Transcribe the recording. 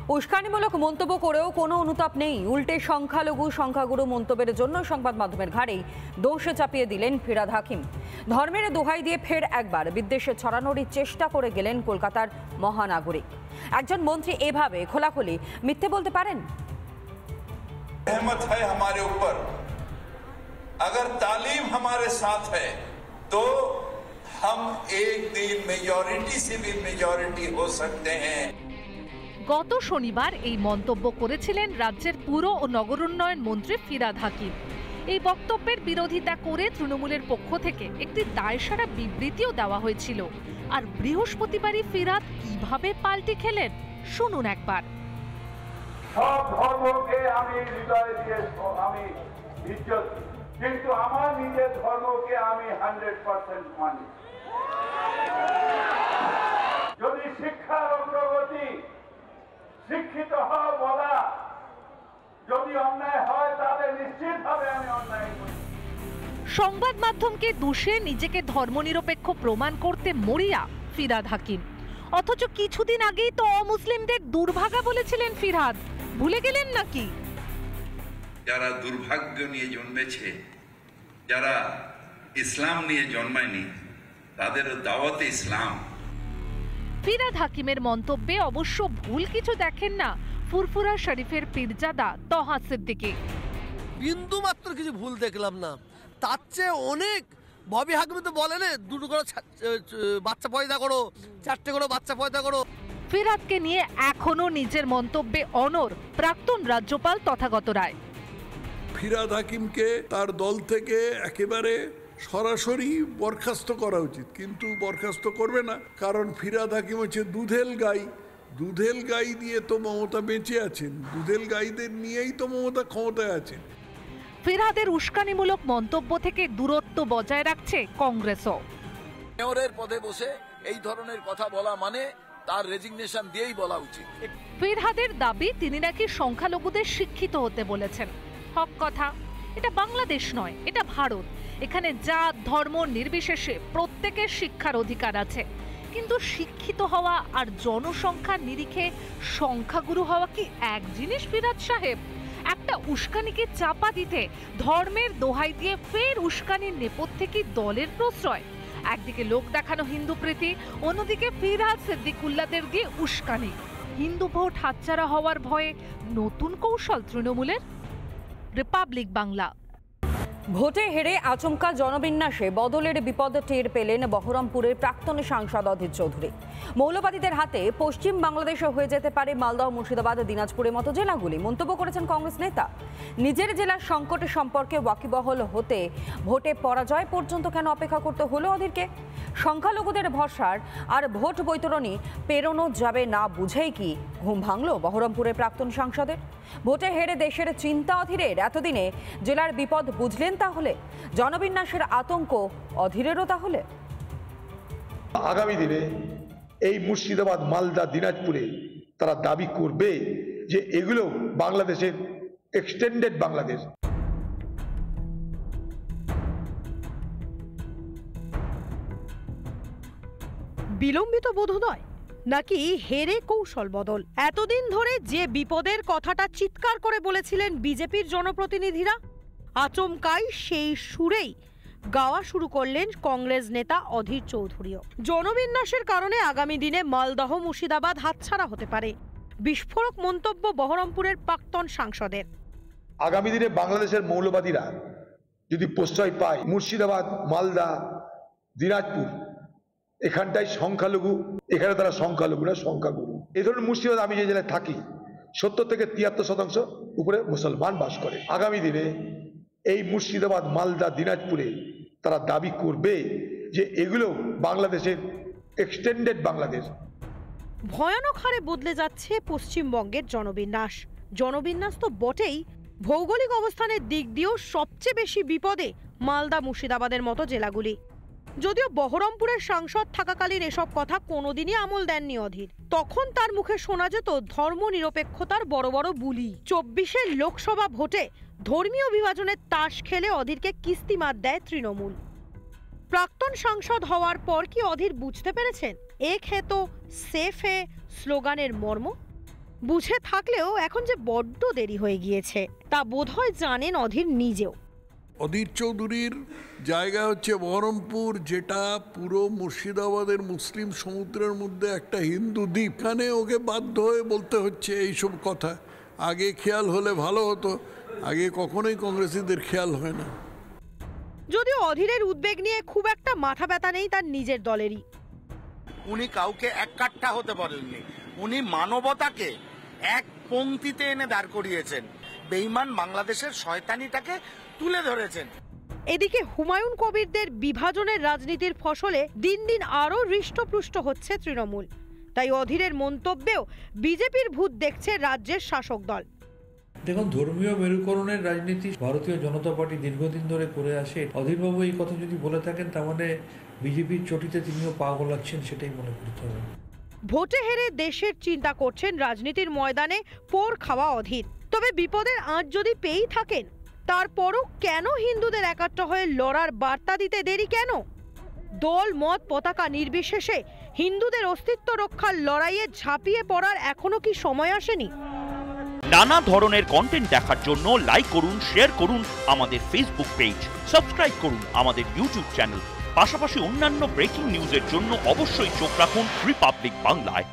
উস্কানিমূলক মন্তব্য করেও কোনো অনুতাপ নেই, উল্টে সংখ্যালঘু সংখ্যাগুরু মন্তব্যের জন্য সংবাদ মাধ্যমের ঘাড়েই দোষে চাপিয়ে দিলেন ফিরহাদ হাকিম। ধর্মের দোহাই দিয়ে ফের একবার বিদ্বেষে ছড়ানোর চেষ্টা করে গেলেন কলকাতার মহানাগরিক। একজন মন্ত্রী এভাবে খোলাখুলি মিথ্যে বলতে পারেন? रहमत है हमारे ऊपर, अगर तालीम हमारे साथ है तो हम एक दिन मेजॉरिटी से भी मेजॉरिटी हो सकते हैं। গত শনিবার এই মন্তব্য করেছিলেন রাজ্যের পুর ও নগরোন্নয়ন মন্ত্রী ফিরহাদ হাকিম। এই বক্তব্যের বিরোধিতা করে তৃণমূলের পক্ষ থেকে একটি দায়সারা বিবৃতিও দেওয়া হয়েছিল। আর বৃহস্পতিবারই ফিরহাদ কিভাবে পাল্টি খেলেন শুনুন একবার। সব ধর্মকে আমি হৃদয় দিয়ে আমি ইজ্জত, কিন্তু আমার নিজের ধর্মকে আমি 100% মানি। যদি শিক্ষার অগ্রগতি, শিক্ষিত হওয়া বলা যদি অন্যায় হয় তাহলে নিশ্চিতভাবে আমি অন্যায় করি। সংবাদ মাধ্যমকে দোষে নিজেকে ধর্মনিরপেক্ষ প্রমাণ করতে মরিয়া ফিরহাদ হাকিম, অথচ কিছুদিন আগেই তো অমুসলিমদের দুর্ভাগা বলেছিলেন ফিরহাদ। ভুলে গেলেন নাকি? যারা দুর্ভাগ্য নিয়ে জন্মেছে, যারা ইসলাম নিয়ে জন্মায়নি, তাদের দাওয়াতে ইসলাম। ফিরহাদ হাকিমের মন্তব্যে অবশ্য ভুল কিছু দেখেন না ফুরফুরা শরীফের পীরজাদা তহা সিদ্দিকী। বিন্দু মাত্র কিছু ভুল দেখলাম না। তার চেয়ে অনেক ববি হাকিম তো বলেন দুটো করে বাচ্চা পয়দা করো, 4টে করে বাচ্চা পয়দা করো। ফিরহাদকে নিয়ে এখনো নিজের মন্তব্যে অনড় প্রাক্তন রাজ্যপাল তথাগত রায়। ফিরহাদ হাকিমকে তার দল থেকে একেবারে সরাসরি বরখাস্ত করা উচিত, কিন্তু বরখাস্ত করবে না, কারণ ফিরহাদ হাকিম হচ্ছে দুধেল গাই। দুধেল গাই দিয়ে তো মমতা বেঁচে আছেন, দুধেল গাইদের নিয়েই তো মমতা ক্ষমতায় আছেন। ফিরহাদের উস্কানিমূলক মন্তব্য থেকে দূরত্ব বজায় রাখছে কংগ্রেসও। মেয়রের পদে বসে এই ধরনের কথা বলা মানে তার রেজিগনেশন দিয়েই বলা উচিত। ফিরহাদের দাবি তিনি নাকি সংখ্যালঘুদের শিক্ষিত হতে বলেছেন। হক কথা, এটা বাংলাদেশ নয়, এটা ভারত। এখানে জাত ধর্ম নির্বিশেষে প্রত্যেকের শিক্ষার অধিকার আছে। কিন্তু শিক্ষিত হওয়া আর জনসংখ্যার নিরিখে সংখ্যাগুরু হওয়া কি এক জিনিস? ফিরহাদ সাহেব একটা উস্কানিকে চাপা দিতে ধর্মের দোহাই দিয়ে ফের উস্কানির নেপথ্যে কি দলের প্রশ্রয়? একদিকে লোক দেখানো হিন্দু প্রীতি, অন্যদিকে ফিরহাদ সিদ্দিকুল্লাহদের দিয়ে উস্কানি। হিন্দু ভোট হাতছাড়া হওয়ার ভয়ে নতুন কৌশল তৃণমূলের। রিপাবলিক বাংলা। ভোটে হেরে আচমকা জনবিন্যাসে বদলের বিপদ টের পেলেন বহরমপুরের প্রাক্তন সাংসদ অধীর চৌধুরী। মৌলবাদীদের হাতে পশ্চিম বাংলাদেশে হয়ে যেতে পারে মালদহ, মুর্শিদাবাদ, দিনাজপুরের মতো জেলাগুলি মন্তব্য করেছেন কংগ্রেস নেতা। নিজের জেলার সংকটের সম্পর্কে ওয়াকিবহল হতে ভোটে পরাজয় পর্যন্ত কেন অপেক্ষা করতে হলো অধীরকে? সংখ্যালঘুদের ভরসার আর ভোট বৈতরণী পেরোনো যাবে না বুঝেই কি ঘুম ভাঙল বহরমপুরের প্রাক্তন সাংসদের? ভোটে হেরে দেশের চিন্তা অধীরের, এতদিনে জেলার বিপদ বুঝলেন তাহলে? জনবিন্যাসের আতঙ্ক অধীরেরও তাহলে? আগামী দিনে এই মুর্শিদাবাদ, মালদা, দিনাজপুরে তারা দাবি করবে যে এগুলো বাংলাদেশের এক্সটেন্ডেড বাংলাদেশ। বিলম্বিত বোধোদয় নাকি হেরে কৌশল বদল? এতদিন ধরে যে বিপদের কথাটা চিৎকার করে বলেছিলেন বিজেপির জনপ্রতিনিধিরা, আচমকাই সেই সুরেই গাওয়া শুরু করলেন কংগ্রেস নেতা অধীর চৌধুরীও। জনবিন্যাসের কারণে আগামী দিনে মালদহ, মুর্শিদাবাদ হাতছাড়া হতে পারে, বিস্ফোরক মন্তব্য বহরমপুরের প্রাক্তন সাংসদের। আগামী দিনে বাংলাদেশের মৌলবাদীরা যদি প্রশ্রয় পায়, মুর্শিদাবাদ, মালদা, দিনাজপুর এখানটায় সংখ্যালঘু, এখানে তারা সংখ্যালঘু না সংখ্যাগুরু। এই ধরনের মুর্শিদাবাদ, আমি যে জেলায় থাকি, 70 থেকে 73% উপরে মুসলমান বাস করে। আগামী দিনে এই মুর্শিদাবাদ, মালদা, দিনাজপুরে তারা দাবি করবে যে এগুলো বাংলাদেশের এক্সটেন্ডেড বাংলাদেশ। ভয়ানক হারে বদলে যাচ্ছে পশ্চিমবঙ্গের জনবিন্যাস। জনবিন্যাস তো বটেই, ভৌগোলিক অবস্থানের দিক দিয়েও সবচেয়ে বেশি বিপদে মালদা, মুর্শিদাবাদের মতো জেলাগুলি। যদিও বহরমপুরের সাংসদ থাকাকালীন এসব কথা কোনোদিনই আমল দেননি অধীর। তখন তার মুখে শোনা যেত ধর্মনিরপেক্ষতার বড় বড় বুলি। 24-এর লোকসভা ভোটে ধর্মীয় বিভাজনের তাস খেলে অধীরকে কিস্তিমাত দেয় তৃণমূল। প্রাক্তন সাংসদ হওয়ার পর কি অধীর বুঝতে পেরেছেন এক হে তো সেফ হে স্লোগানের মর্ম? বুঝে থাকলেও এখন যে বড্ড দেরি হয়ে গিয়েছে তা বোধহয় জানেন অধীর নিজেও। অধীর চৌধুরীর জায়গা হচ্ছে বহরমপুর, যেটা পুরো মুর্শিদাবাদের মুসলিম সমুদ্রের মধ্যে একটা হিন্দু দ্বীপ। এখানে ওকে বাধ্য হয়ে বলতে হচ্ছে এইসব কথা। আগে খেয়াল হলে ভালো হতো, আগে কখনোই কংগ্রেসীদের খেয়াল হয় না। যদিও অধীরের উদ্বেগ নিয়ে খুব একটা মাথা ব্যথা নেই তার নিজের দলেরই। উনি কাউকে এককাট্টা হতে বলেননি, উনি মানবতাকে এক পংক্তিতে এনে দাঁড় করিয়েছেন, বেঈমান বাংলাদেশের শয়তানিটাকে তুলে ধরেছেন। এদিকে হুমায়ুন কবিরদের বিভাজনের রাজনীতির ফসলে দিন দিন আরও হৃষ্টপুষ্ট হচ্ছে তৃণমূল। তাই অধীরের মন্তব্যেও বিজেপির ভূত দেখছে রাজ্যের শাসক দল। দেখুন, ধর্মীয় মেরুকরণের রাজনীতি ভারতীয় জনতা পার্টি দীর্ঘদিন ধরে করে আসে। অধীরবাবু এই কথা যদি বলে থাকেন, তার মানে বিজেপির চটিতে তিনিও পা গোলাচ্ছেন, সেটাই মনে করতে হবে। ভোটে হেরে দেশের চিন্তা করছেন রাজনীতির ময়দানে পোর খাওয়া অধীর। তবে বিপদের আঁচ যদি পেয়েই থাকেন, তারপরও কেন হিন্দুদের একাট্টা হয়ে লড়ার বার্তা দিতে দেরি কেন? দল মত পতাকা নির্বিশেষে হিন্দুদের অস্তিত্ব রক্ষার লড়াইয়ে ঝাঁপিয়ে পড়ার এখনো কি সময় আসেনি? নানা ধরনের কন্টেন্ট দেখার জন্য লাইক করুন, শেয়ার করুন আমাদের ফেসবুক পেজ, সাবস্ক্রাইব করুন আমাদের ইউটিউব চ্যানেল। পাশাপাশি অন্যান্য ব্রেকিং নিউজের জন্য অবশ্যই চোখ রাখুন রিপাবলিক বাংলায়।